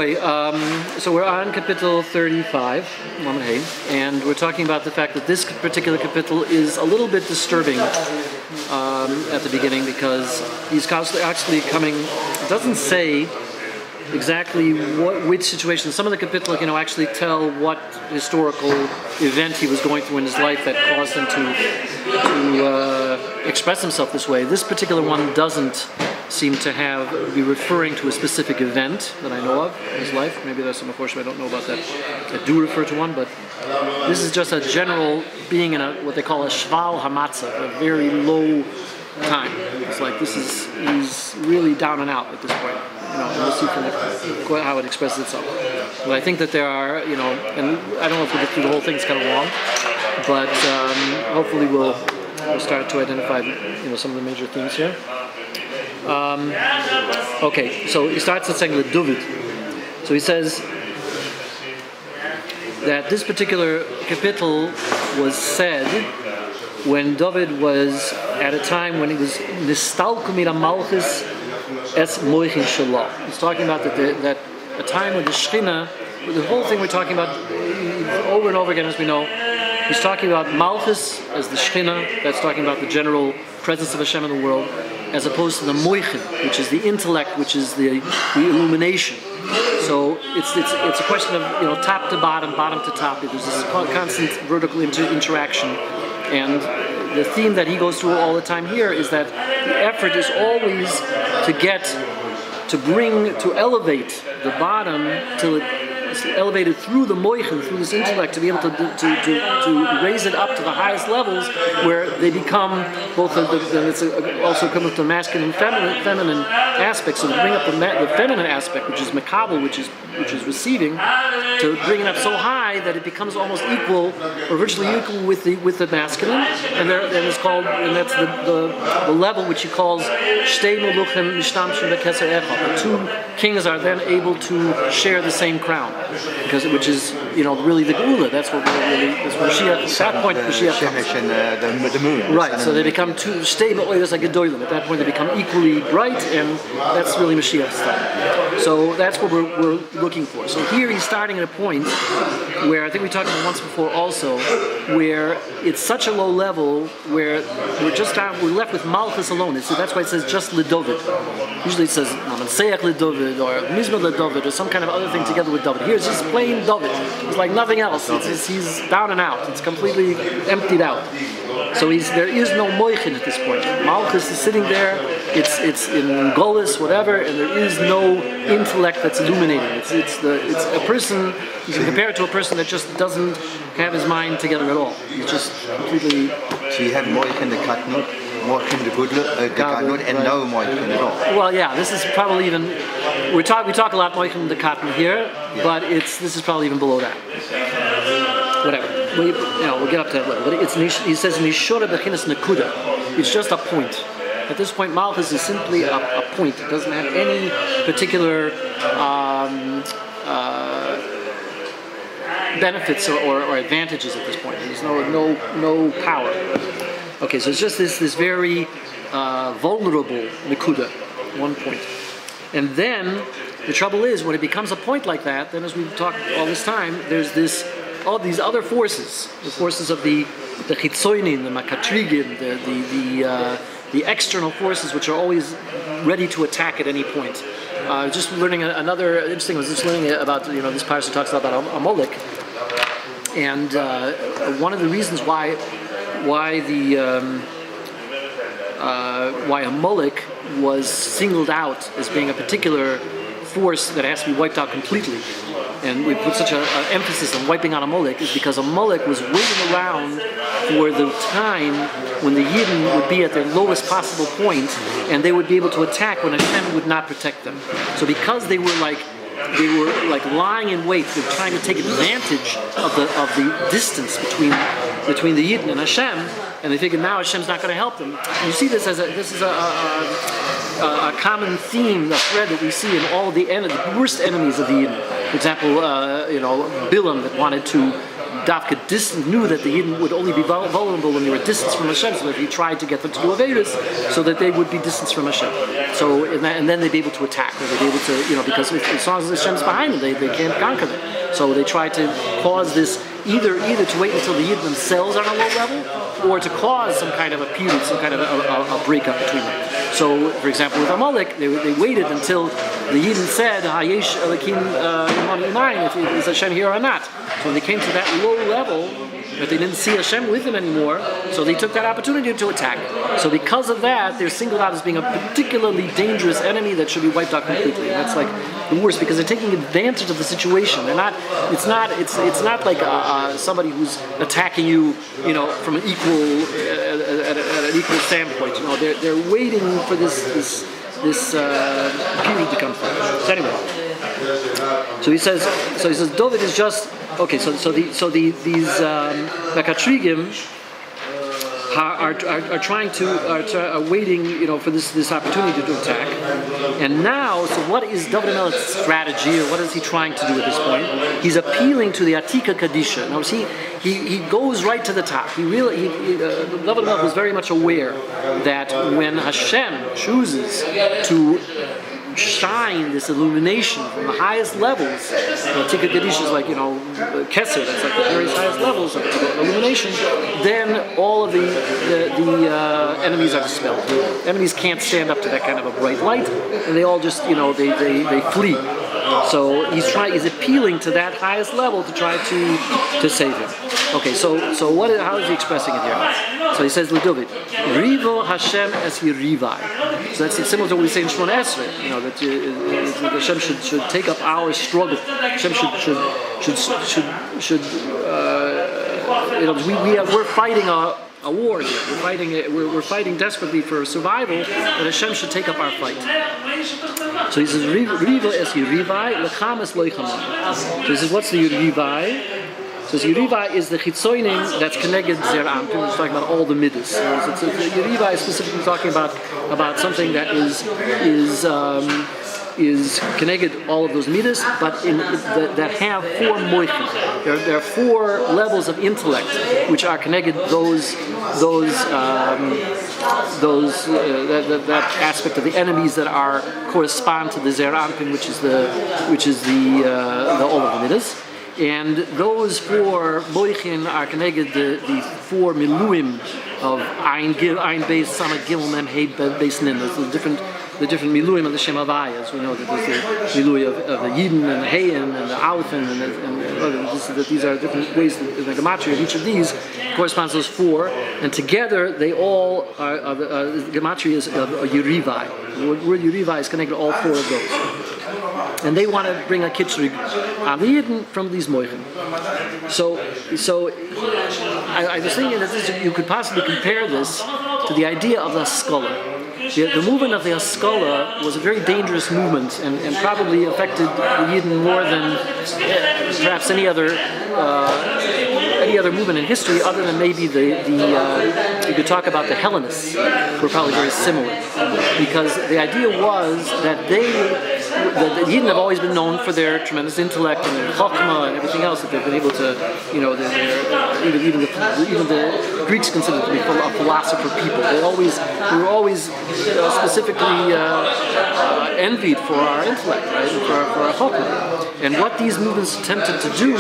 So we're on Kapitel 35, and we're talking about the fact that this particular Kapitel is a little bit disturbing at the beginning because he's actually coming. It doesn't say exactly which situation. Some of the Kapitel, actually tell what historical event he was going through in his life that caused him to express himself this way. This particular one doesn't seem to be referring to a specific event that I know of in his life. Maybe there's some unfortunately I don't know about that do refer to one, but this is just a general being in what they call a shval hamatzah, a very low time. It's like he's really down and out at this point. And we'll see from how it expresses itself. But I think that there are, and I don't know if we'll get through the whole thing, it's kind of long, but hopefully we'll start to identify, some of the major themes here. Okay, so he starts at saying the David. So he says that this particular kapitel was said when David was at a time when he was nistalku mira malchus es moichin shalom. He's talking about that a time when the Shekhinah, the whole thing we're talking about over and over again, as we know, he's talking about malchus as the Shekhinah. That's talking about the general presence of Hashem in the world, as opposed to the moichin, which is the intellect, which is the illumination. So it's a question of top to bottom, bottom to top. There's this constant vertical interaction, and the theme that he goes through all the time here is that the effort is always to elevate the bottom till it's elevated through the moichin, through this intellect, to be able to raise it up to the highest levels, where they become both it's also comes to masculine and feminine aspects. So to bring up the feminine aspect, which is makabel, which is receiving, to bring it up so high that it becomes almost equal or virtually equal with the masculine, and that's the level which he calls shtei meluchim mishtamshim bekeser echad. The two kings are then able to share the same crown, which is really the Geula. That's what Mashiach. At that point, Mashiach comes. The moon. Right. So they become two stable oilers like Gedolim. At that point, they become equally bright, and that's really Mashiach's time. So that's what we're looking for. So here he's starting at a point where I think we talked about once before also, where it's such a low level where we're left with Malchus alone. So that's why it says just Lidovid. Usually it says Seach Lidovid or Mizmor Lidovid or some kind of other thing together with David. Here it's just plain David. It's like nothing else. He's down and out. It's completely emptied out. So there is no moichin at this point. Malchus is sitting there. It's in Golis, whatever, and there is no intellect that's illuminating. It's a person. You can compare it to a person that just doesn't have his mind together at all. He's just completely. So you have moichin the katnut, moichin the gadlut, and no moichin at all. Well, yeah, this is probably even. We talk a lot moichin the katnut here, but this is probably even below that. Whatever. We'll get up to that later. But he says nishora bechinas nekuda. It's just a point. At this point, Malchus is simply a point. It doesn't have any particular benefits or advantages at this point. There's no power. Okay, so it's just this very vulnerable nekuda, one point. And then the trouble is when it becomes a point like that, then as we've talked all this time, there's all these other forces, the forces of the chitzoinin, the makatrigin, the external forces which are always ready to attack at any point. Just learning another interesting was just learning about this parsha talks about Amalek, and one of the reasons why Amalek was singled out as being a particular force that has to be wiped out completely, and we put such an emphasis on wiping out Amalek, is because Amalek was waiting around for the time when the Yidden would be at their lowest possible point, and they would be able to attack when Hashem would not protect them. So because they were like lying in wait, they're trying to take advantage of the distance between the Yidden and Hashem, and they figured now Hashem's not going to help them. And you see this is a common theme, a thread that we see in all the worst enemies of the Yidden. For example, Bilam that wanted to Dafka knew that the Yidden would only be vulnerable when they were distanced from Hashem, so that he tried to get them to do Averis so that they would be distanced from Hashem. So, and then they'd be able to attack, or they'd be able to, because as long as Hashem's behind them, they can't conquer them. So they tried to cause this either to wait until the Yidden themselves are on a low level, or to cause some kind of a period, some kind of a breakup between them. So, for example, with Amalek, they waited until the Yidden said, "Hayesh Elikim Imayim," if is Hashem here or not. So when they came to that low level, but they didn't see Hashem with them anymore, so they took that opportunity to attack. So because of that, they're singled out as being a particularly dangerous enemy that should be wiped out completely. And that's like the worst, because they're taking advantage of the situation. They're not. It's not like somebody who's attacking you, from an equal at an equal standpoint. They're waiting for this period to come through. So anyway. So he says, David is just okay. So these Mekatrigim are trying are waiting, for this opportunity to attack. And now, so what is David Melech's strategy, or what is he trying to do at this point? He's appealing to the Atika Kadisha. Now, he goes right to the top. David Melech was very much aware that when Hashem chooses to shine this illumination from the highest levels, Atika Kadisha is like, Kesser, that's like the very highest levels of illumination, then all of the enemies are dispelled. Enemies can't stand up to that kind of a bright light, and they all just, they flee. So he's appealing to that highest level to try to save him. Okay, so how is he expressing it here? So he says, L'David, Rivo Hashem es Yerivai. So that's similar to what we say in Shmona Esrei, that Hashem should take up our struggle. Hashem should we're fighting a war here. We're fighting desperately for survival, and Hashem should take up our fight. So he says, Riva es Yerivai, Lecham es Loichamon. So he says, what's the Yerivai? So Yerivai is the chitzoinim that's connected Zer Ampim. We're talking about all the midas. So Yerivai is specifically talking about something that is connected all of those midas, but that have four moichim. There are four levels of intellect which are connected that aspect of the enemies that correspond to the Zer Ampim, which is the all of the midas. And those four moichin are connected the four miluim of Ein Beis Samad Gimel Mem Hey Beis Nin. There's the different miluim of the Shem Havaya. As we know that there's the milui of the Yidden and the Heyen and the Alephin, and these are different ways. The gematria of each of these corresponds to those four, and together they all are the gematria is a Yerivai. The word Yerivai is connected to all four of those. And they want to bring a kitzrig on the Yidden from these moichin. So I was thinking that you could possibly compare this to the idea of the Haskalah. The movement of the Haskalah was a very dangerous movement, and probably affected the Yidden more than perhaps any other movement in history, other than maybe you could talk about the Hellenists, who were probably very similar, because the idea was that the Yidden have always been known for their tremendous intellect and their chokmah and everything else that they've been able to, even the Greeks considered to be a philosopher people. We were always specifically envied for our intellect, right, and for our chokmah. And what these movements attempted to do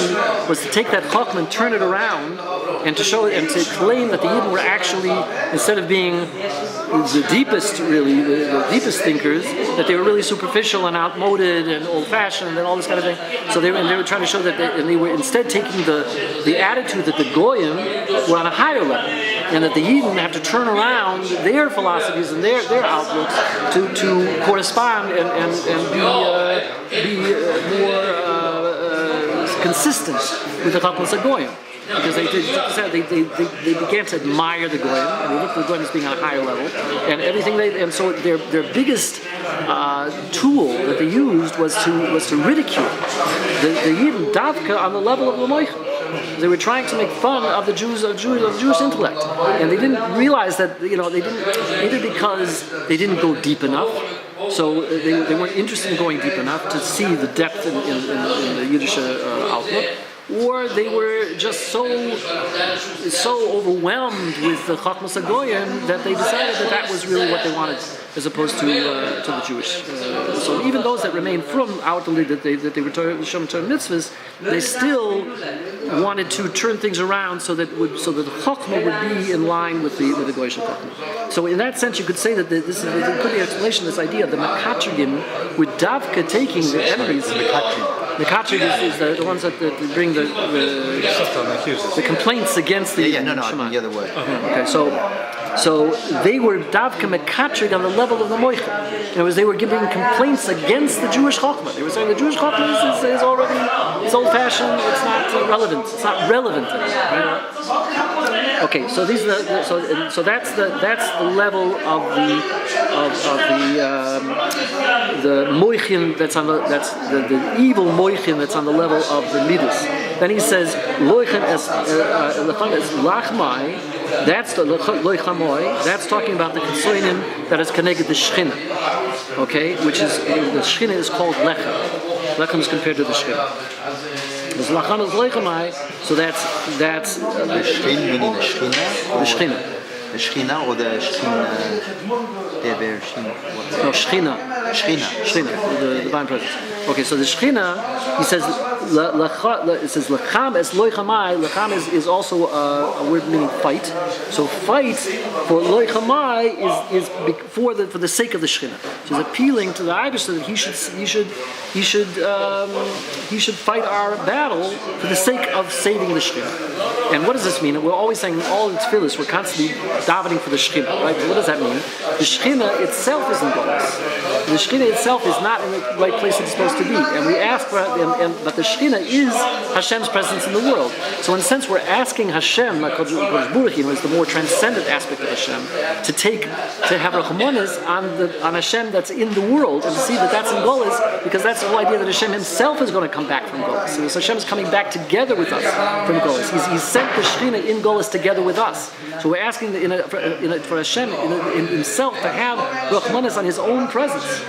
was to take that chokmah and turn it around, and to show it and to claim that the Yidden were actually, instead of being the deepest thinkers, that they were really superficial and outmoded and old-fashioned and all this kind of thing. So they were trying to show that they were instead taking the attitude that the Goyim were on a higher level, and that the Yidden have to turn around their philosophies and their outlooks to correspond and be more consistent with the Chachmas HaGoyim. Because they began to admire the Goyim, and they looked at the Goyim as being on a higher level, and everything and so their biggest tool that they used was to ridicule the Yidden Davka on the level of Lamoicha. They were trying to make fun of the Jewish intellect, and they didn't realize that they didn't, either because they didn't go deep enough. So they weren't interested in going deep enough to see the depth in the Yiddish outlook, or they were just so overwhelmed with the Chachmas HaGoyim that they decided that was really what they wanted, as opposed to the Jewish. So even those that remained from outwardly that they were Shom Torah mitzvahs, they still wanted to turn things around so that the Chachma would be in line with the Goyish Chachma. So in that sense, you could say that there could be an explanation of this idea of the Makatrigim with Davka taking the enemies. The Katrig is the ones that bring the complaints against the no, the other way. Okay, so they were Davka Mekatrig on the level of the Moicha. In other words, they were giving complaints against the Jewish Chachma. They were saying the Jewish Chachma is already old-fashioned. It's not relevant. It's not relevant anymore. Right? Okay, so these are so that's the level of the moichin that's the evil moichin that's on the level of the midas. Then he says loichin es lachmai. That's the loichamoy. That's talking about the konsoinim that is connected to shchina. Okay, which is the shchina is called lechem. Lechem is compared to the shchina. This lacham is loichamai. So that's the shchin meaning the shchina. The shchina. The shchina or the shchina. No, shchina, the divine presence. Okay, so the shchina, he says, it says lacham es loichamai. Lacham is also a word meaning fight. So fight for loichamai is for the sake of the shchina. So he's appealing to the Eibush that he should fight our battle for the sake of saving the shchina. And what does this mean? We're always saying in all its tefillos, we're constantly davening for the shchina, right? But what does that mean? The shchina itself is in Golos. The shchina itself is not in the right place it's supposed to be, and we ask for but the shchina is Hashem's presence in the world. So in a sense, we're asking Hashem, like Kodesh Baruch Hu, is the more transcendent aspect of Hashem, to have rachmanis on Hashem that's in the world, and to see that that's in Golos, because that's the whole idea that Hashem Himself is going to come back from Golos. So Hashem is coming back together with us from Golos. He's sent the shchina in Golos together with us. So we're asking for Hashem in Himself to have rachmanis on His own presence.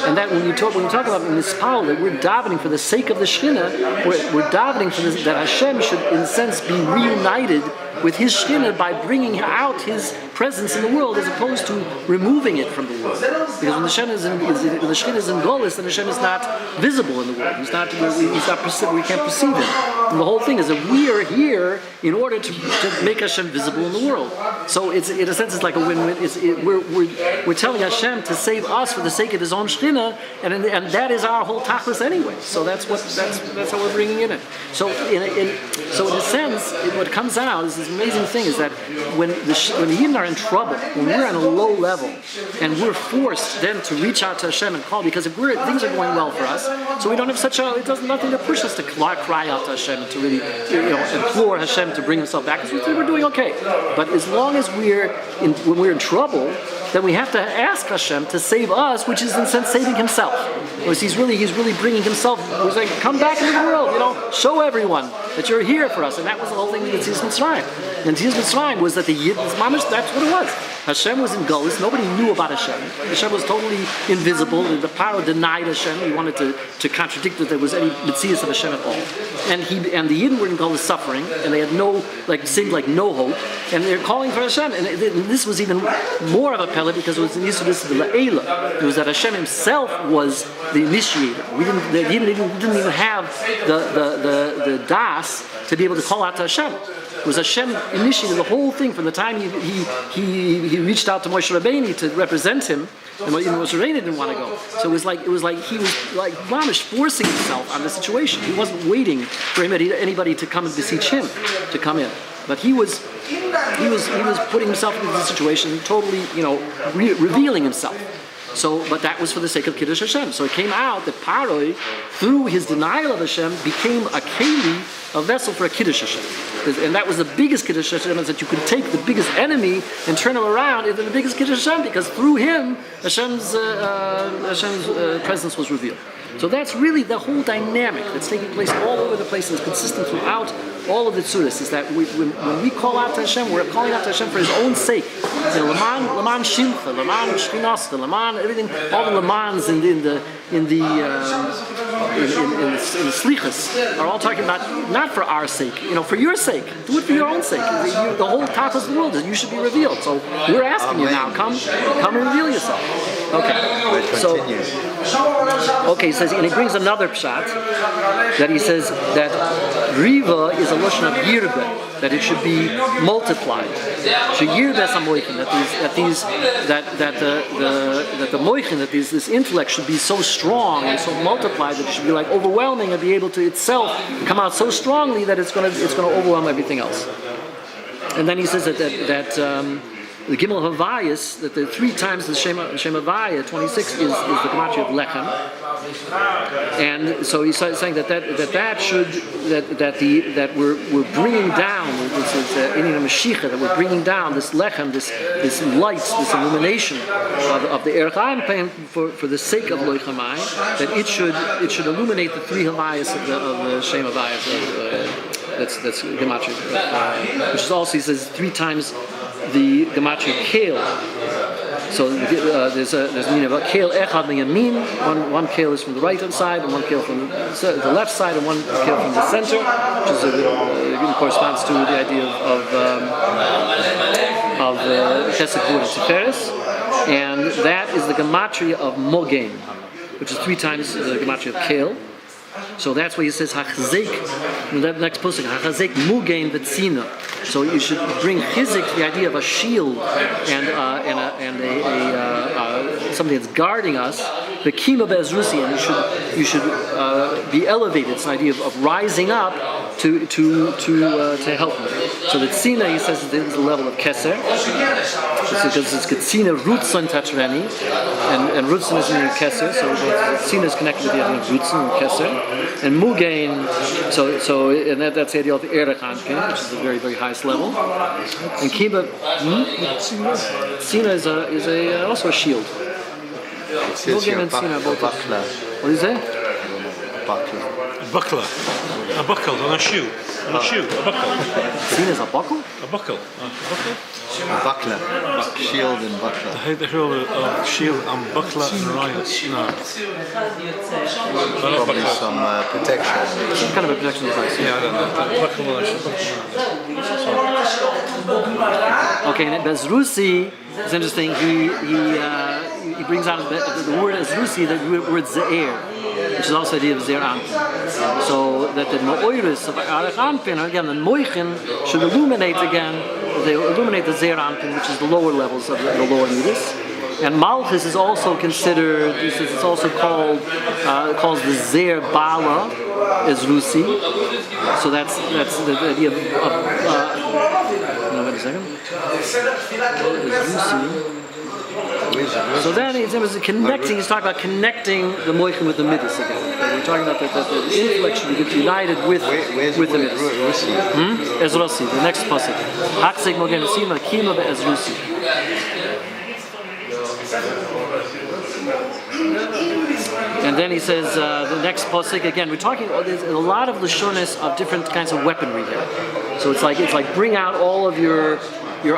And that when you talk about mispal, that we're davening for the sake of the shchina, we're davening for this, that Hashem should, in a sense, be reunited with His shchina by bringing out His presence in the world, as opposed to removing it from the world. Because when the shchina is in Golos, then Hashem is not visible in the world. He's not. We can't perceive Him. And the whole thing is that we are here in order to make Hashem visible in the world. So it's, in a sense, it's like a win-win. We're telling Hashem to save us for the sake of His own shchina, and that is our whole tachlis anyway. So that's how we're bringing it in. So in a sense, what comes out is this amazing thing is that when the Yidden are in trouble, when we're on a low level, and we're forced then to reach out to Hashem and call, because if things are going well for us, so we don't have it does nothing to push us to cry out to Hashem and to really implore Hashem to bring Himself back, because we're doing okay. But as long as when we're in trouble, then we have to ask Hashem to save us, which is in a sense saving Himself. Because He's really bringing Himself. We're saying, come back into the world, show everyone that you're here for us. And that was the whole thing with Yetzias Mitzrayim. And Yetzias Mitzrayim was that the Yidden's mamish, that's what it was. Hashem was in Golos. Nobody knew about Hashem. Hashem was totally invisible. The Paro denied Hashem. He wanted to contradict that there was any Metzias of Hashem at all. And the Yidden were in Golos suffering, and they had seemed like no hope. And they're calling for Hashem. And this was even more of a pella, because it was in Yisudis the La'ela. It was that Hashem Himself was the initiator. The Yidden didn't even have the das to be able to call out to Hashem. It was Hashem initiated the whole thing from the time he reached out to Moshe Rabbeinu to represent him, and Moshe Rabbeinu didn't want to go. So it was like he was like Mamish forcing himself on the situation. He wasn't waiting for anybody to come and beseech him to come in, but he was putting himself into the situation, totally revealing himself. So, but that was for the sake of Kiddush Hashem. So it came out that Paroi, through his denial of Hashem, became a keli, a vessel for a Kiddush Hashem. And that was the biggest Kiddush Hashem, is that you could take the biggest enemy and turn him around into the biggest Kiddush Hashem, because through him, Hashem's presence was revealed. So that's really the whole dynamic that's taking place all over the place and is consistent throughout all of the tzuras, is that when we call out to Hashem, we're calling out to Hashem for His own sake. Leman Shimcha, Leman Shchinascha, Leman everything, all the Lemans in the Slichas are all talking about not for our sake, for your sake. Do it for your own sake. The whole top of the world is you should be revealed. So we're asking you now, come and reveal yourself. Okay. He says, and he brings another pshat that he says that Riva is a lotion of Yirbe, that it should be multiplied. That the moichin, that this intellect should be so strong and so multiplied that it should be like overwhelming and be able to itself come out so strongly that it's going to overwhelm everything else. And then he says that the Gimel Havayas, that the 3 times the Shem Havaya 26 is the gematria of Lechem, and so he's saying that we're bringing down, this is in a Mashiach, that we're bringing down this Lechem, this light, this illumination of the Erech Haim for the sake of Loichamai, that it should illuminate the 3 Havayas of the Shem Havaya. That's gematria, which is also, he says, 3 times the gematria kale. So there's a meaning of a kale echad miyamin. One kale is from the right hand side, and one kale from the left side, and one kale from the center, which is corresponds to the idea of chesed gvur and tiferes, and that is the gematria of mogain, which is 3 times the gematria of kale. So that's why he says hachzik. That next posting, hachzik mugain v'tzina. So you should bring chizik, the idea of a shield and something that's guarding us. The kima be'ezrusi, and you should be elevated. It's an idea of rising up to help me. So the tzina, he says, is the level of keser. Because it's tzina rutzon tachreni, and rutzon is in keser. So tzina is connected to the idea of rutzon and keser. And mugain, so and that's the idea of Erech Anpin, which is the very, very highest level. And Kiba, Tzina is also a shield. Mugain and Tzina both. What is that? A buckler on a shoe. A buckle. Tzina is a buckle? A buckle. Buckler. Shield and buckler. The whole shield and buckler and riots. No. Probably some protection. Some kind of a protection device. Yeah, I don't know. Buckle. Okay, and Bezrusi, it's interesting, he brings out the word Bezrusi, the word Ze'er, which is also the idea of Ze'er Anpin. So that the Ma'oiris of Erech Anpin, again, the Moichin should illuminate again, they illuminate the Ze'er Anpin, which is the lower levels of the lower Midas. And Malchus is also considered, he says it's also called, calls the Ze'er Bala Ezrusi. So that's the idea of wait a second. So then he's connecting. He's talking about connecting the moichin with the midas again. We're talking about that the intellect should be united with the midas. Ezrusi, the next pasuk. Hakseg mogen sima kima be'ezrusi. And then he says the next pasuk again. We're talking. There's a lot of lashonis of different kinds of weaponry here. So it's like bring out all of your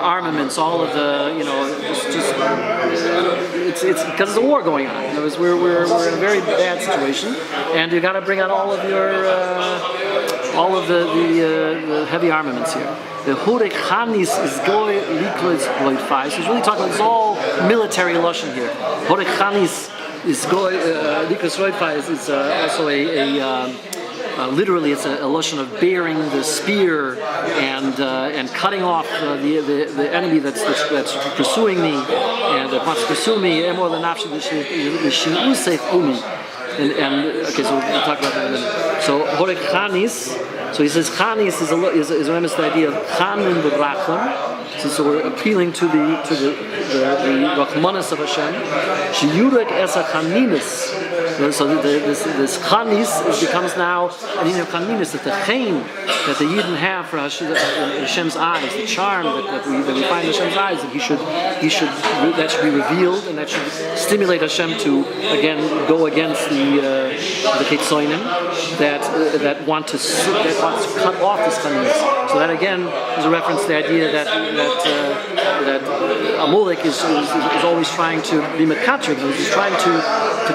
armaments, all of the it's because there's a war going on. We're in a very bad situation, and you got to bring out all of the heavy armaments here. The Hurek Chanis is goy liklitz loy fai. So he's really talking. It's all military lashon here. Hurek Chanis is goy liklitz loy fai is also literally, it's a lashon of bearing the spear and cutting off the enemy that's pursuing me and that wants to pursue me. And okay, so we'll talk about that in a minute. So Horek Chanis. So he says Chanis is the idea of Chanin b'Racham. So we're appealing to the Rachmanis of Hashem. Sheyurek es Chaninis. So this Chanis becomes now an idea of Chaninis, that the chain that the Yidden have for Hashem's eyes, the charm that we find in Hashem's eyes, that that should be revealed, and that should stimulate Hashem to again go against the the Kitzonim, that want to cut off this kindness. So that again is a reference to the idea that Amalek is always trying to be mekatrik. He's trying to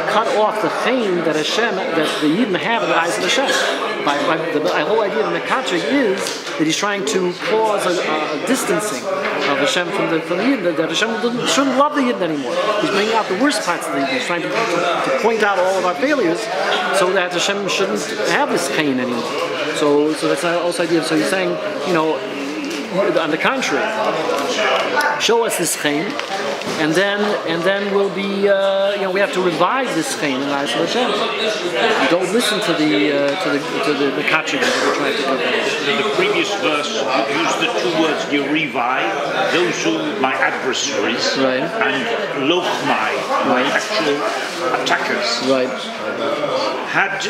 cut off the chain that Hashem, that the Yidden have in the eyes of Hashem. The whole idea of mekatrik is that he's trying to cause a distancing of Hashem from the Yidden, that Hashem shouldn't love the Yidden anymore. He's bringing out the worst parts of the Yidden. He's trying to point out all of our failures so that Hashem shouldn't have this chain anymore. So that's also idea. So he's saying, on the contrary, show us this chain, and then we'll be, we have to revive this chain in the eyes of Hashem. We don't listen to the kachim that we're trying to do. The previous verse used the two words Yerivai, those who my adversaries, right, and Lochmai, my actual attackers. Right. Had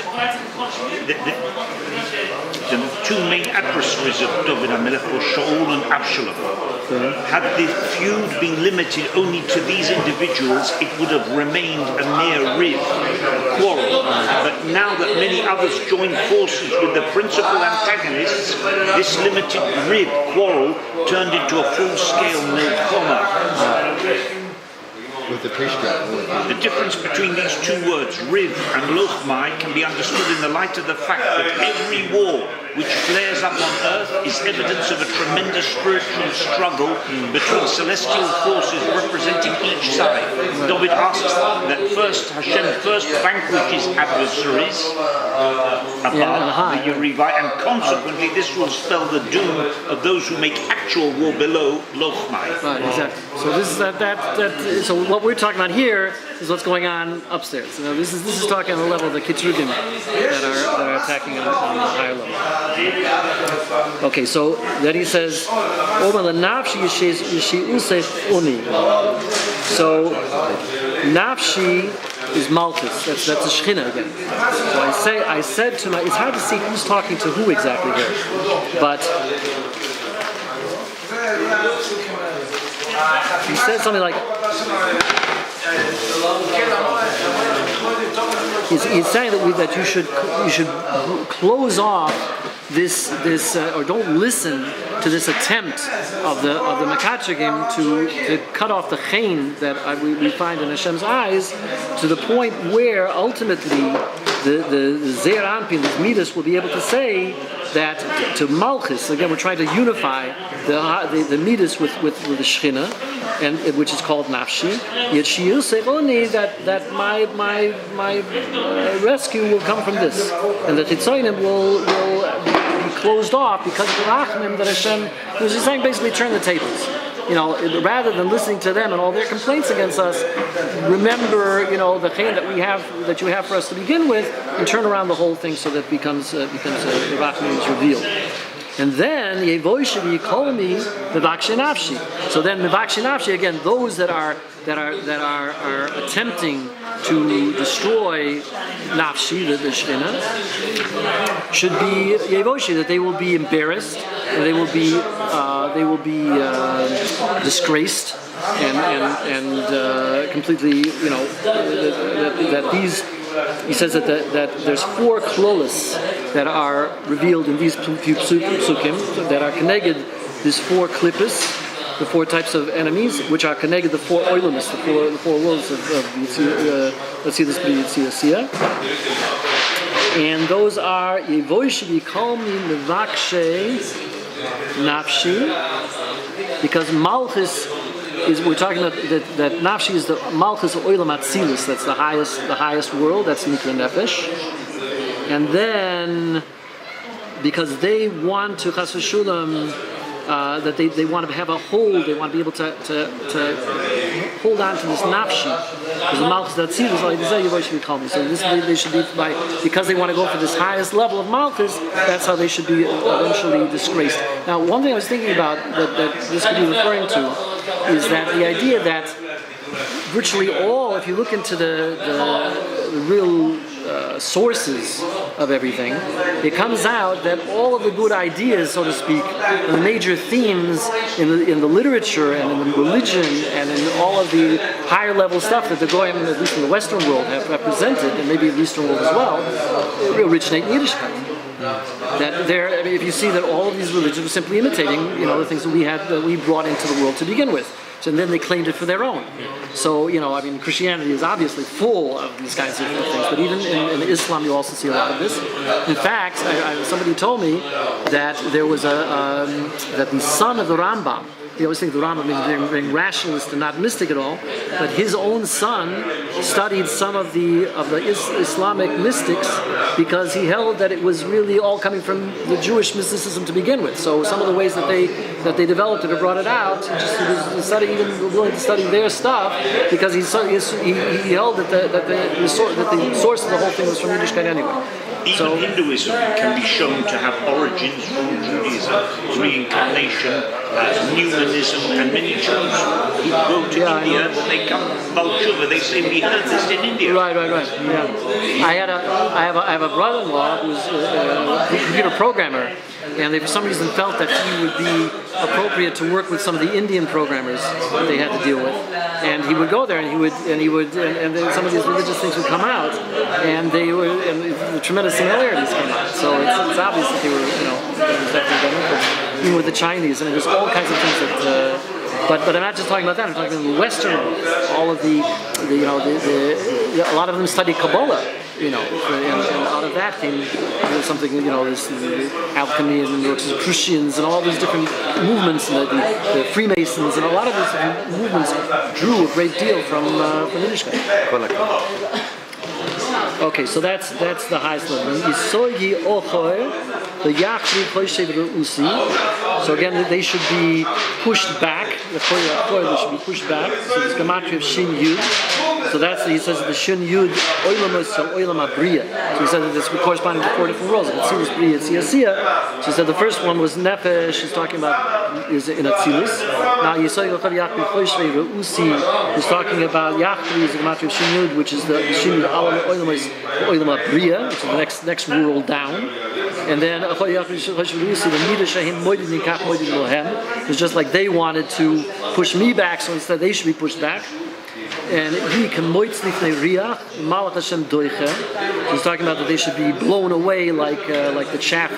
the two main adversaries of David HaMelech were Shaul and Absalom. Had the feud been limited only to these individuals, it would have remained a mere riv, quarrel. But now that many others joined forces with the principal antagonists, this limited riv, quarrel, turned into a full-scale milchoma. With the Pishka. The difference between these two words, Riv and Lochmai, can be understood in the light of the fact that every war which flares up on earth is evidence of a tremendous spiritual struggle between celestial forces representing each side. David asks that Hashem first vanquishes adversaries above the Yerivai, and consequently this will spell the doom of those who make actual war below Lochmai. Right, exactly. So this is so what we're talking about here is what's going on upstairs. This is talking on the level of the Kitrugim that are attacking on the higher level. Okay, so then he says, so Nafshi is Malchus. That's a Shechina again. So I said to it's hard to see who's talking to who exactly here, but he says something like, he's saying that you should close off this or don't listen to this attempt of the Mekatchigim to cut off the chain that we find in Hashem's eyes, to the point where ultimately the Zeir Anpin, the Midas, will be able to say that to Malchus. Again, we're trying to unify the Midas with the Shechina, and which is called Nafshi. Yet she will say only that my rescue will come from this, and the Chitzonim will be closed off because of the Rachmim that Hashem was just saying. Basically, turn the tables. Rather than listening to them and all their complaints against us, remember, the chain that you have for us to begin with, and turn around the whole thing so that the Rachmim is revealed. And then Yevoishiv Yikolmi Mevakshi Nafshi. So then Mevakshi Nafshi, again, those that are attempting to destroy Nafshi, the Shechina, should be Yevoshi, that they will be embarrassed and they will be disgraced and completely, that these. He says that there's 4 klolos that are revealed in these few psukim that are connected. These 4 klippas, the 4 types of enemies, which are connected the 4 oilamis, the four worlds of let's see this Yitzia. And those are Yevoishi Yikolmi Mevakshe Nafshi, because Malchus we're talking about that Nafshi is the Malchus of Oilam Atzilus. That's the highest world. That's Nikra Nefesh. And then, because they want to Chas v'Shulam, that they want to have a hold. They want to be able to hold on to this Nafshi. Because the Malchus of Atzilus, like they say, you should be calm. So they should be because they want to go for this highest level of Malchus. That's how they should be eventually disgraced. Now, one thing I was thinking about that this could be referring to is that the idea that virtually all, if you look into the real sources of everything, it comes out that all of the good ideas, so to speak, and the major themes in the literature and in the religion and in all of the higher level stuff that the Goyim, at least in the Western world, have represented, and maybe in the Eastern world as well, originate in Yiddishkeit. That if you see that all of these religions were simply imitating, the things that we brought into the world to begin with. And then they claimed it for their own. So, Christianity is obviously full of these kinds of things, but even in Islam you also see a lot of this. In fact, somebody told me that there was that the son of the Rambam, you always think the Rambam is very rationalist and not mystic at all, but his own son studied some of the Islamic mystics because he held that it was really all coming from the Jewish mysticism to begin with. So some of the ways that they developed it or brought it out, he was even willing to study their stuff because he held that the source of the whole thing was from Yiddishkeit anyway. Even Hinduism can be shown to have origins from Judaism, reincarnation, Newmanism, and many Jews who go to India when they come Balshuva, they say we heard this in India. Right. Yeah. I have a brother-in-law who's a computer programmer, and they for some reason felt that he would be appropriate to work with some of the Indian programmers that they had to deal with. And he would go there, and then some of these religious things would come out, and the tremendous similarities came out. So it's obvious that they were, there was definitely identical. Even with the Chinese, and there's all kinds of things that. But I'm not just talking about that. I'm talking about the Western. All of a lot of them studied Kabbalah. And out of that came something, this alchemy and the Rosicrucians and all these different movements, and the Freemasons, and a lot of these movements drew a great deal from Yiddishkeit. Okay, so that's the highest level. So again, they should be pushed back. They should be pushed back. So this gematria of Shin Yud. So he says that the Shin Yud Oilamos Oilam Abriya. So he said that this corresponding to 4 different worlds. Atzilus, Briya, Tziyasiya. So he said the first one was Nefesh. He's talking about is in Atzilus. Now Yisrael Yochav Yachri Choshvei Reusi. He's talking about Yachri is the gematria of Shin Yud, which is the Shin Yud Oilamos Oilam Abriya, which is the next world down. And then the Midah Shahim Moedin Nikach Moedin Lohem. It's just like they wanted to push me back, so instead they should be pushed back. And he can moitzlifnei riach malach Hashem doiche. He's talking about that they should be blown away like the chaff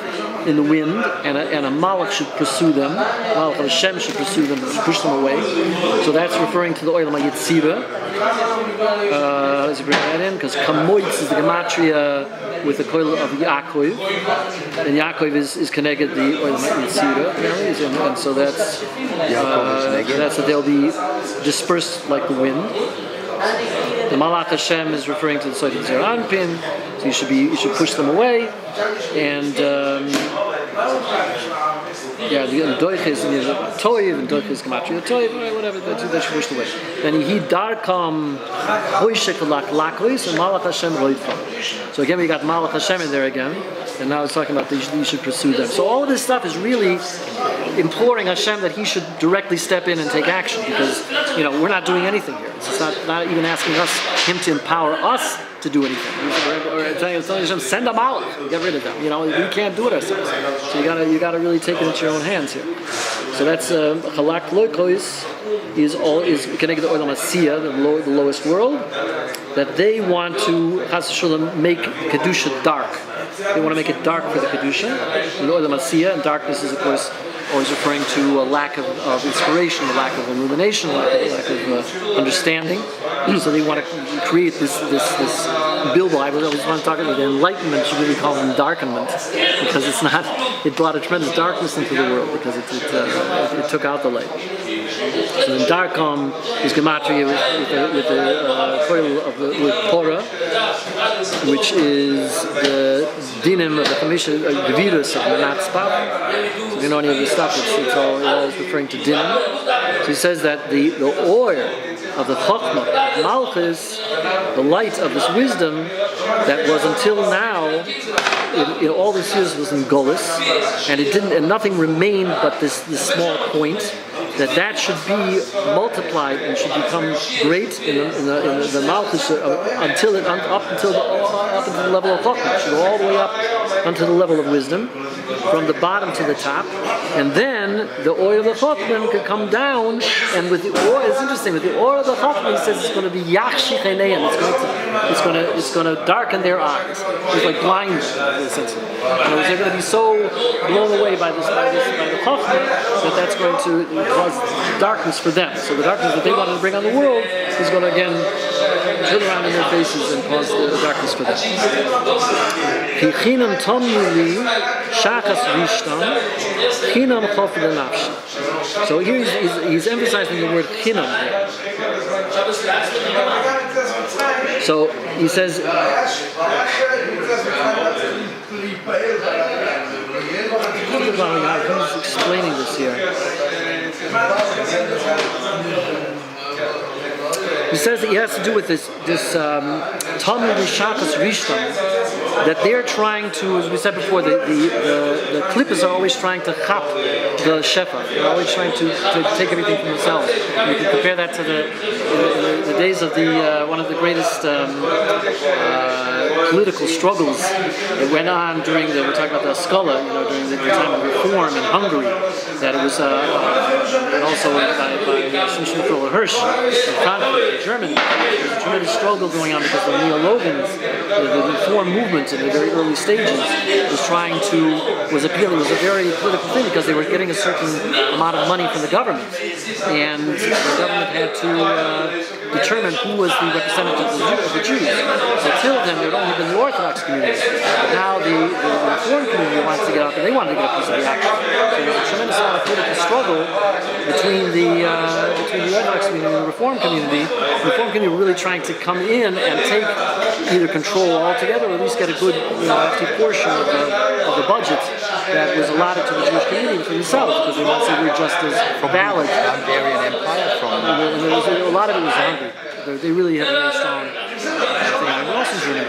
in the wind, and a malach should pursue them. Malach Hashem should pursue them, push them away. So that's referring to the oil of Yitzira. Let's bring that in because kamoitz is the gematria with the coil of Yaakov, and Yaakov is connected the oil of Yitzira, and so that's that they'll be dispersed like the wind. The Malach Hashem is referring to the Soid of Zeranpin, so you should push them away, and the Doich is Toiv, and Doich is Gematria Toiv, whatever, that should push away. Then he darkam Hoishek Lakois, and Malach Hashem Roidfam. So again, we got Malach Hashem in there again, and now it's talking about that you should pursue them. So all of this stuff is really imploring Hashem that He should directly step in and take action, because we're not doing anything here. It's not even asking Him to empower us to do anything. We're telling Hashem, send a malach, get rid of them. We can't do it ourselves. So you gotta really take it into your own hands here. So that's Chalak Loikois is connected to Olam Asiyah, the lowest world, that they want to Chas V'Shalom make Kedusha dark. They want to make it dark for the Kedusha. And the Olam Asiyah, and darkness is of course always referring to a lack of inspiration, a lack of illumination, a lack of understanding. So they want to create this Bilbo. I always want to talk about the enlightenment. You really call them endarkenment, because it's not. It brought a tremendous darkness into the world because it took out the light. So the darkam is gematria with the coil of with Torah, which is the dinim of the Chamisha Gevirus of the Natzpah. So if you know any of this stuff, it's all referring to dinim. So he says that the oil of the Chokhmah, Malchus, the light of this wisdom that was until now, in all these years was in Golis, and nothing remained but this small point. that should be multiplied and should become great in the Malchus up until the level of Chokhmah. It should go all the way up unto the level of wisdom, from the bottom to the top, and then the oil of the Chokhmah could come down, and with the oil, it's interesting, with the oil of the Chokhmah, he says it's going to be Yachshich Eineihem, it's going to darken their eyes. It's like blindness, essentially. They're going to be so blown away by the Chokhmah that's going to cause darkness for them. So the darkness that they wanted to bring on the world is going to again turn around in their faces and cause the darkness for them. Hichinam tomuli shachas rishtam chinam chofed nafshi. So here he's emphasizing the word chinam here. So he says, he's explaining this here. He says that it has to do with this Talmud Shakas Rishtam, that they're trying to, as we said before, the Klippas are always trying to chop the Shefa. They're always trying to take everything for themselves. And you can compare that to the days of one of the greatest political struggles that went on during we're talking about the Skala, during the time of reform in Hungary, that it was, and also by Shimshon Hirsch in Frankfurt, Germany. There was a tremendous struggle going on because the Neo-Logans, the reform movement in the very early stages, was appealing. It was a very political thing because they were getting a certain amount of money from the government, and the government had to determine who was the representative of the Jews. So till then, there had only been the Orthodox community. But now the Reform community wanted to get up, and they wanted to get a piece of the action. So there was a tremendous amount of political struggle between the Orthodox community and the Reform community. The Reform community were really trying to come in and take either control altogether, or at least get a good, hefty portion of the budget that was allotted to the Jewish community for themselves, because they wanted to say we're just as valid. Hungarian Empire And there was a lot of it was Hungary. They really had a very strong thing. And also Germany.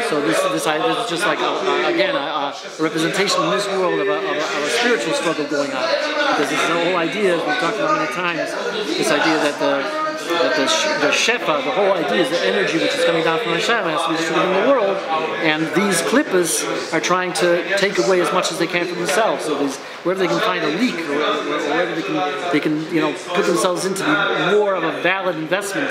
So this is just like a representation in this world of a spiritual struggle going on. Because it's the whole idea, as we've talked about many times, this idea that the Shefa, the whole idea is the energy which is coming down from Hashem has to be distributed in the world, and these klippas are trying to take away as much as they can from themselves. So wherever they can find a leak, or wherever they can put themselves into more of a valid investment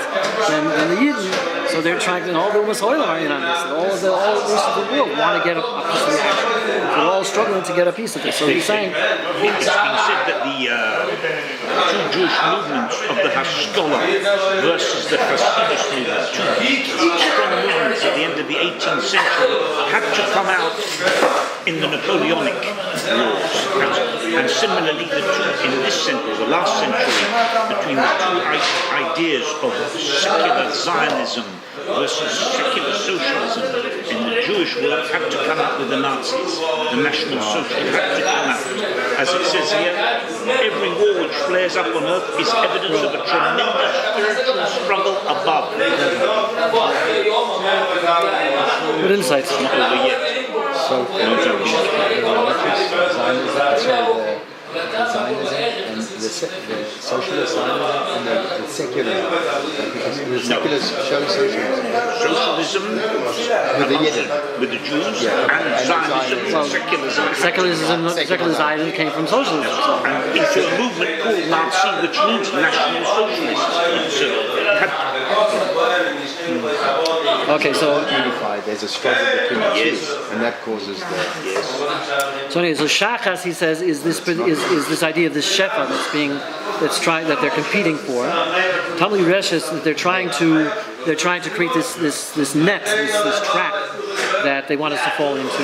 than the Yidden. So they're trying to, and all the Umas-Oilam are in on this. All the rest of the world want to get a piece of the action. They're all struggling to get a piece of this. So he's saying, it's been said that the two Jewish movements of the Haskalah versus the Hasidus movement, two strong movements at the end of the 18th century, had to come out in the Napoleonic wars. And similarly, in this century, the last century, between the two ideas of secular Zionism versus secular socialism in the Jewish world, had to come out with the Nazis. The National Socialists had to come out. As it says here, every war which flares up on earth is evidence of a tremendous spiritual struggle above. Good insights. Not over yet. So, Zionism and the socialist Zionism and the secularism. The seculars show socialism. Socialism with the Jews, and Zionism, secular Zionism came from socialism. And into a movement called Nazi, which means National Socialist. Okay, so there's a struggle between the two, and that causes the. So anyway, so Shachas, he says, is this idea of this Shefa that they're competing for. Tamli Reshes, that they're trying to create this net, this trap that they want us to fall into,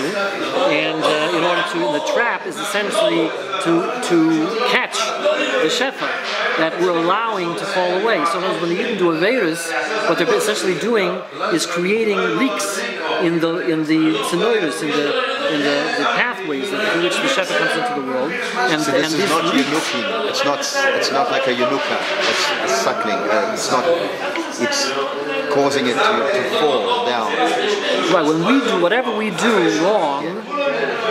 and the trap is essentially to catch the Shefa that we're allowing to fall away. Sometimes when the Yidden do Averis, what they're essentially doing is creating leaks in the tzenoirus, in the pathways through which the Shefa comes into the world. And so this is not Yunukim. It's not like a Yunuka. It's suckling. It's causing it to fall down. Right. When whatever we do wrong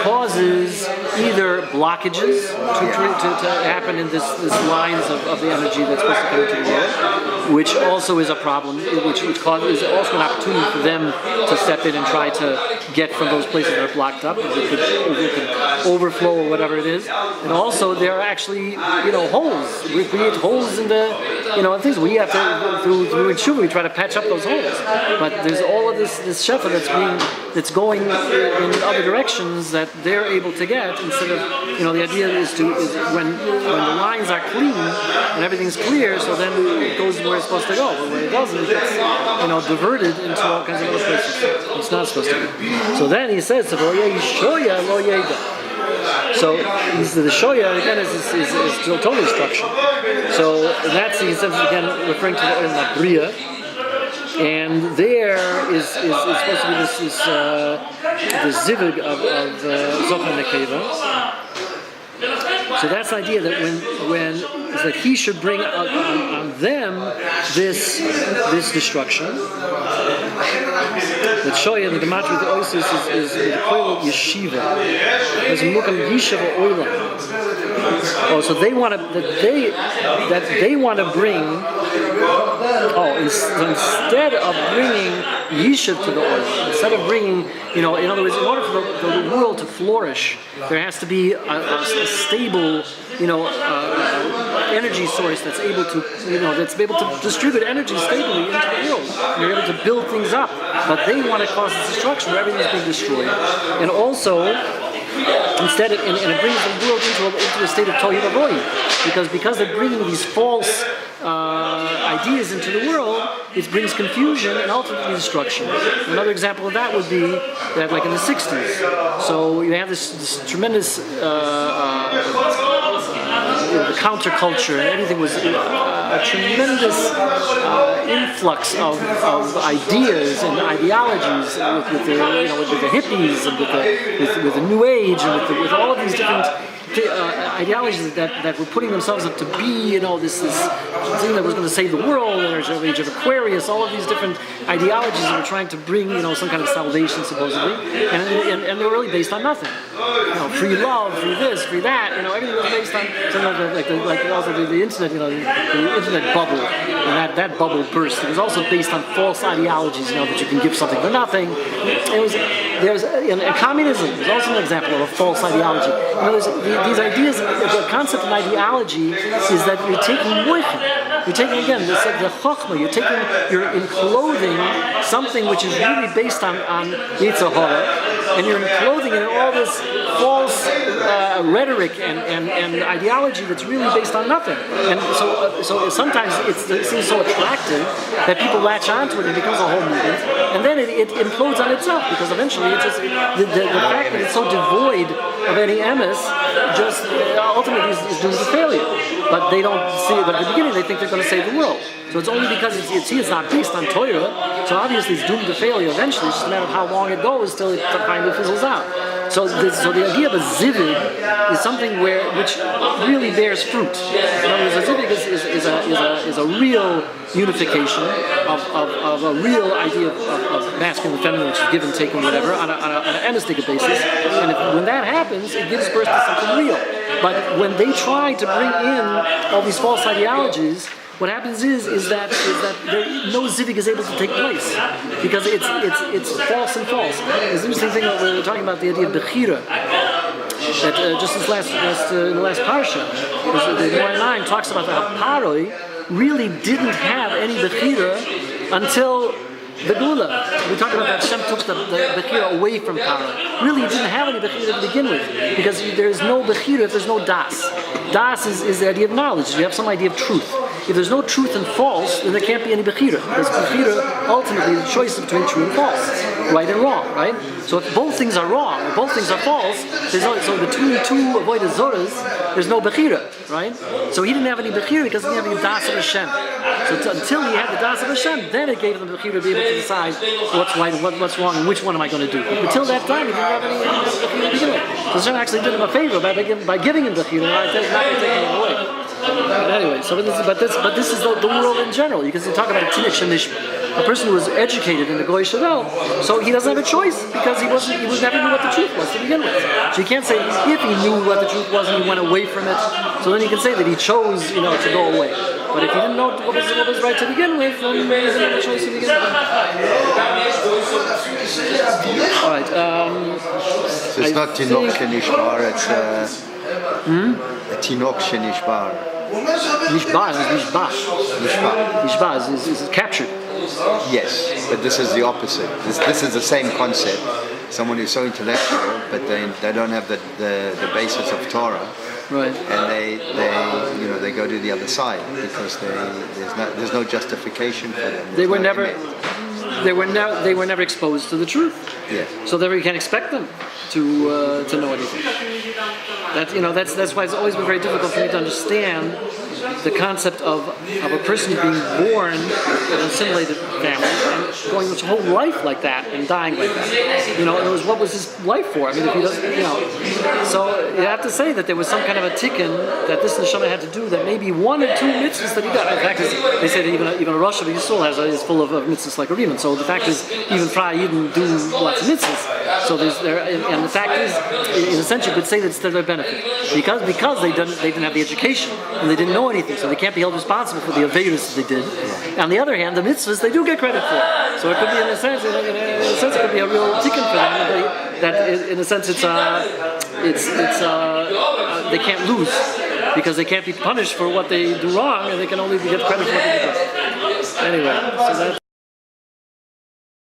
causes either blockages to happen in this lines of the energy that's supposed to come into the world, which also is a problem, which is also an opportunity for them to step in and try to get from those places that are blocked up. It could overflow or whatever it is. And also there are actually, holes. We create holes in the, and things. We have to, through Tshuva, we try to patch up those holes. But there's all of this shefa that's going in other directions that they're able to get instead of, the idea is when the lines are clean and everything's clear, so then it goes where it's supposed to go. But when it doesn't, it gets, diverted into all kinds of other places. It's not supposed to be. So then he says, so the shoya again is total destruction. So that's, he says again, referring to the bria, and there is supposed to be this the zivig of Zochar Nekeva. So that's the idea that when is that he should bring on them this destruction. That Shoya, the Gematria of the Oasis is the Koil Yeshiva. There's a Mukam Yeshiva Oilam. Oh, so they want to bring. Instead of bringing Yeshiv to the Oilam, instead of bringing, in other words, in order for the world to flourish, there has to be a stable, energy source that's able to distribute energy stably into the world. And they're able to build things up, but they want to cause this destruction where everything's being destroyed, and also instead it brings the world into a state of tohu vavohu, because they're bringing these false ideas into the world. It brings confusion and ultimately destruction. Another example of that would be that, like in the 60s, so you have this tremendous the counterculture, and everything was a tremendous influx of ideas and ideologies with the hippies and with the New Age and with all of these different ideologies that were putting themselves up to be, this thing that was going to save the world, and the age of Aquarius, all of these different ideologies that were trying to bring, some kind of salvation supposedly, and they were really based on nothing. Free love, free this, free that, everything was based on something like also the internet, the internet bubble, and that bubble burst. It was also based on false ideologies, that you can give something for nothing. And communism is also an example of a false ideology. These ideas, the concept of ideology is that you're taking moichin. You're taking, again, the chokhmah, you're enclothing something which is really based on Yetzer Hara, and you're enclothing it in all this false rhetoric and ideology that's really based on nothing. And so sometimes it seems so attractive that people latch onto it and it becomes a whole movement, and then it implodes on itself, because eventually it's just the fact that it's so devoid of any emes just ultimately is doomed to failure. But they don't see it. But at the beginning, they think they're going to save the world. So it's only because it's not based on Torah. So obviously, it's doomed to failure eventually. It's just a matter of how long it goes till it finally fizzles out. So the idea of a zivig is something which really bears fruit. In other words, a zivig is a real unification of a real idea of masculine and feminine, which is give and take and whatever, on an emistic basis. And when that happens, it gives birth to something real. But when they try to bring in all these false ideologies, what happens is that no zivig is able to take place, because it's false and false. There's an interesting thing that we're talking about, the idea of bechira. That just in the last parsha, the Gemara 9 talks about how Paroi really didn't have any bechira until the Gula. We talked about that Hashem took the Bechira away from Paroi. Really, he didn't have any Bechira to begin with, because there's no Bechira if there's no Das. Das is the idea of knowledge. You have some idea of truth. If there's no truth and false, then there can't be any Bechira. Because Bechira, ultimately, the choice is between true and false, right and wrong, right? So if both things are wrong, or both things are false, so between two avoided zoras, there's no Bechira, right? So he didn't have any Bechira because he didn't have any Das of Hashem. So until he had the Das of Hashem, then it gave him the Bechira to be able to decide what's right and what's wrong and which one am I going to do. Until that time, he didn't have any Bechira to begin with. So Hashem actually did him a favor by giving him Bechira, not by taking him away. But anyway, but this is the world in general. You can talk about a Tinnik Shemishma. a person who was educated in the Goy Shavel, so he doesn't have a choice because he never knew what the truth was to begin with. So you can't say if he knew what the truth was and he went away from it, so then you can say that he chose, to go away. But if he didn't know what was right to begin with, then he didn't have a choice to begin with. All right. So it's not Tinok Shenishbar, it's a Tinok Shenishbar. Nishbar is Nishbah. Nishbah is captured. Yes, but this is the opposite. This is the same concept. Someone who's so intellectual, but they don't have the basis of Torah. Right. And they go to the other side because there's no justification for them. They were never exposed to the truth. Yeah. So therefore you can't expect them to know anything. That's why it's always been very difficult for me to understand the concept of a person being born in an assimilated family and going his whole life like that and dying like that. In other words, what was his life for? I mean, if he doesn't, So you have to say that there was some kind of a tikkun that this neshama had to do, that maybe one or two mitzvahs that he got. In fact, they say that even a Rosh Hashanah is full of mitzvahs like a Riemann. So the fact is, even Fra Yidden do lots of mitzvahs. So and the fact is, in a sense, you could say that it's to their benefit because they didn't have the education and they didn't know anything, so they can't be held responsible for the aveirus that they did. On the other hand, the mitzvahs they do get credit for. So it could be, in a sense, it could be a real tikkun for them. That in a sense, they can't lose because they can't be punished for what they do wrong, and they can only get credit for what they do. Anyway, so that's.